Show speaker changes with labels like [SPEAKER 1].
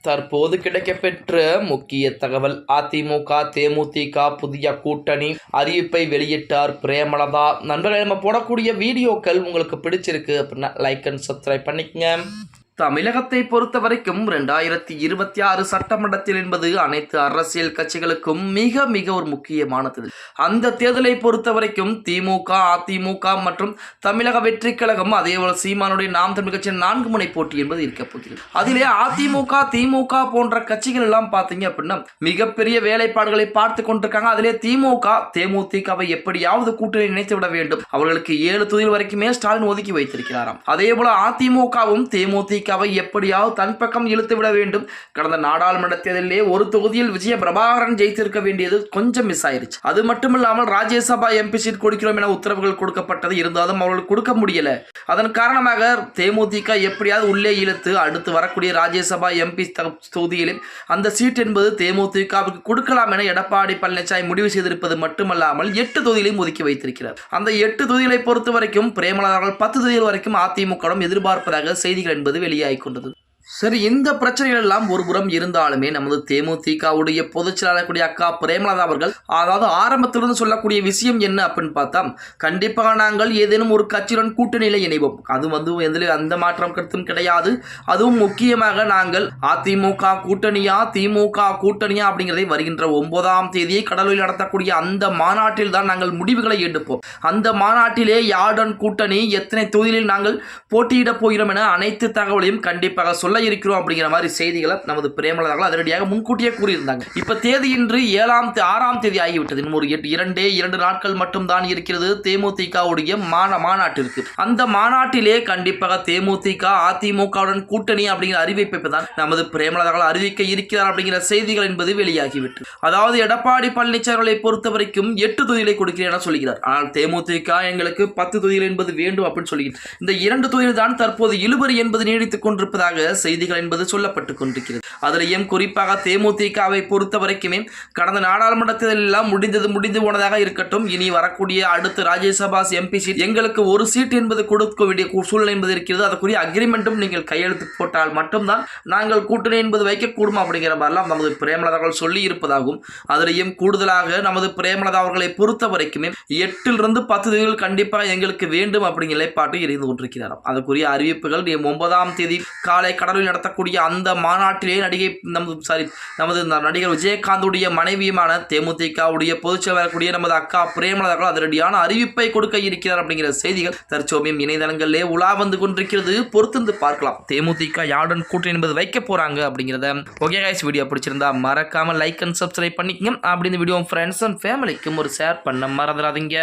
[SPEAKER 1] தற்போது கிடைக்கப்பெற்ற முக்கிய தகவல். அதிமுக தேமுதிக புதிய கூட்டணி அறிவிப்பை வெளியிட்டார் பிரேமலதா. நண்பர்களே, நம்ம போடக்கூடிய வீடியோக்கள் உங்களுக்கு பிடிச்சிருக்கு அப்படின்னா லைக் அண்ட் சப்ஸ்கிரைப் பண்ணிக்கங்க. தமிழகத்தை பொறுத்த வரைக்கும் 2026 சட்டமன்றத்தில் என்பது அனைத்து அரசியல் கட்சிகளுக்கும் மிக மிக ஒரு முக்கியமான தேர்தல். அந்த தேர்தலை பொறுத்த வரைக்கும் திமுக, அதிமுக மற்றும் தமிழக வெற்றி கழகம், அதேபோல சீமானுடைய நாம் தமிழ் கட்சியின் 4 முனை போட்டி என்பது இருக்க போகிறது. அதிலே அதிமுக, திமுக போன்ற கட்சிகள் எல்லாம் பார்த்தீங்க அப்படின்னா மிகப்பெரிய வேலைப்பாடுகளை பார்த்து கொண்டிருக்காங்க. அதிலே திமுக தேமுதிகவை எப்படியாவது கூட்டணி நினைத்து விட வேண்டும். அவர்களுக்கு 7 தொகுதிகள் வரைக்குமே ஸ்டாலின் ஒதுக்கி வைத்திருக்கிறாராம். அதே போல அதிமுகவும் தேமுதிக எப்படியாவது தன் பக்கம் இழுத்து விட வேண்டும். கடந்த நாடாளுமன்ற தேர்தலிலே ஒரு தொகுதியில் விஜய பிரபாகரன் ஜெயித்திருக்க வேண்டியது கொஞ்சம் மிஸ் ஆயிருச்சு. அது மட்டுமில்லாமல் ராஜ்யசபா எம்பி சீட் கொடுக்கிறோம் என உத்தரவுகள் கொடுக்கப்பட்டது. இருந்தாலும் அவர்களுக்கு கொடுக்க முடியல. அதன் காரணமாக தேமுதிக எப்படியாவது உள்ளே இழுத்து அடுத்து வரக்கூடிய ராஜ்யசபா எம்பி தொகுதியிலும் அந்த சீட் என்பது தேமுதிகவுக்கு கொடுக்கலாம் என எடப்பாடி பழனிசாமி முடிவு செய்திருப்பது மட்டுமல்லாமல் 8 தொகுதிகளையும் ஒதுக்கி வைத்திருக்கிறார். அந்த 8 தொகுதிகளை பொறுத்த வரைக்கும் பிரேமலதா 10 தொகுதிகள் வரைக்கும் அதிமுக எதிர்பார்ப்பதாக செய்திகள் என்பது வெளியாகிக் கொண்டது. சரி, இந்த பிரச்சனைகள் எல்லாம் ஒரு புறம் இருந்தாலுமே நமது தேமுதிகவுடைய பொதுச் செயலாளர் அக்கா பிரேமலதா அவர்கள் அதாவது ஆரம்பத்திலிருந்து சொல்லக்கூடிய விஷயம் என்ன அப்படின்னு பார்த்தா, கண்டிப்பாக நாங்கள் ஏதேனும் ஒரு கட்சியுடன் கூட்டணியில இணைவோம். அது எதில் அந்த மாற்றம் கருத்தும் கிடையாது. அதுவும் முக்கியமாக நாங்கள் அதிமுக கூட்டணியா திமுக கூட்டணியா அப்படிங்கிறதை வருகின்ற 9ஆம் தேதியை கடலூரில் நடத்தக்கூடிய அந்த மாநாட்டில் தான் நாங்கள் முடிவுகளை எடுப்போம். அந்த மாநாட்டிலே யாருடன் கூட்டணி, எத்தனை தொகுதிகளில் நாங்கள் போட்டியிட போகிறோம் என அனைத்து தகவலையும் கண்டிப்பாக சொல்ல இருக்கிறோம் அப்படிங்கிற மாதிரி செய்திகளை நமது பிரேமலதா அதிரடியாக முன்கூட்டியே கூறியிருந்தாங்க. இப்ப தேதி இன்று 6ஆம் தேதி ஆகிவிட்டது. இன்னும் ஒரு 2 நாட்கள் மட்டும் தான் இருக்கிறது தேமுதிகவுடைய மாநாட்டிற்கு. அந்த மாநாட்டிலே கண்டிப்பாக தேமுதிக அதிமுகவுடன் கூட்டணி அப்படிங்கிற அறிவிப்பை தான் நமது பிரேமலதா அறிவிக்க இருக்கிறார் அப்படிங்கிற செய்திகள் என்பது வெளியாகிவிட்டது. அதாவது எடப்பாடி பழனிசாமியை பொறுத்த வரைக்கும் 8 தொகுதிகளை கொடுக்கிறேன் என சொல்கிறார். ஆனால் தேமுதிக எங்களுக்கு 10 தொகுதிகள் என்பது வேண்டும் அப்படின்னு சொல்கிறார். இந்த 2 தொகுதிகள் தான் தற்போது இழுபறி என்பது நீடித்துக் கொண்டிருப்பதாக செய்திகள் என்பது சொல்லப்பட்டுக் கொண்டிருக்கிறது. அதிலேயும் குறிப்பாக தேமுதிகவை பொறுத்த வரைக்குமே கடந்த நாடாளுமன்ற தேர்தலில் எல்லாம் முடிந்து போனதாக இருக்கட்டும், இனி வரக்கூடிய அடுத்த ராஜ்யசபா எம்பி சீட் எங்களுக்கு ஒரு சீட் என்பது கொடுக்க வேண்டிய சூழ்நிலை என்பது இருக்கிறது. அதற்குரிய அக்ரிமெண்ட்டும் நீங்கள் கையெழுத்து போட்டால் மட்டும்தான் நாங்கள் கூட்டணி என்பது வைக்கக்கூடும் அப்படிங்கிற மாதிரிலாம் நமது பிரேமலதா சொல்லி இருப்பதாகவும், அதிலேயும் கூடுதலாக நமது பிரேமலதா அவர்களை பொறுத்த வரைக்குமே 8 10 தொகுதிகள் கண்டிப்பாக எங்களுக்கு வேண்டும் அப்படிங்கிற நிலைப்பாட்டில் இருந்து கொண்டிருக்கிறார். அதற்குரிய அறிவிப்புகள் 9ஆம் தேதி காலை கடலூரில் நடத்தக்கூடிய அந்த மாநாட்டிலே நமது நடிகர் விஜயகாந்துடைய மனைவியுமான தேமுதிகவுடைய பொதுச் செயலாளர் நமது அக்கா பிரேமலதா அதிரடியான அறிவிப்பை கொடுக்க இருக்கிறார் அப்படிங்கிற செய்திகள் தற்சமயம் இணையதளங்களிலே உலா வந்து கொண்டிருக்கிறது. பொறுத்திருந்து பார்க்கலாம் தேமுதிக யாருடன் கூட்டணி என்பது வைக்க போறாங்க அப்படிங்கிறத. ஓகே கைஸ், வீடியோ பிடிச்சிருந்தா மறக்காம லைக் அண்ட் சப்ஸ்கிரைப் பண்ணிக்கங்க. அப்படி இந்த வீடியோ ஃப்ரெண்ட்ஸ் அண்ட் ஃபேமிலிக்கும் ஒரு ஷேர் பண்ண மறந்துடாதீங்க.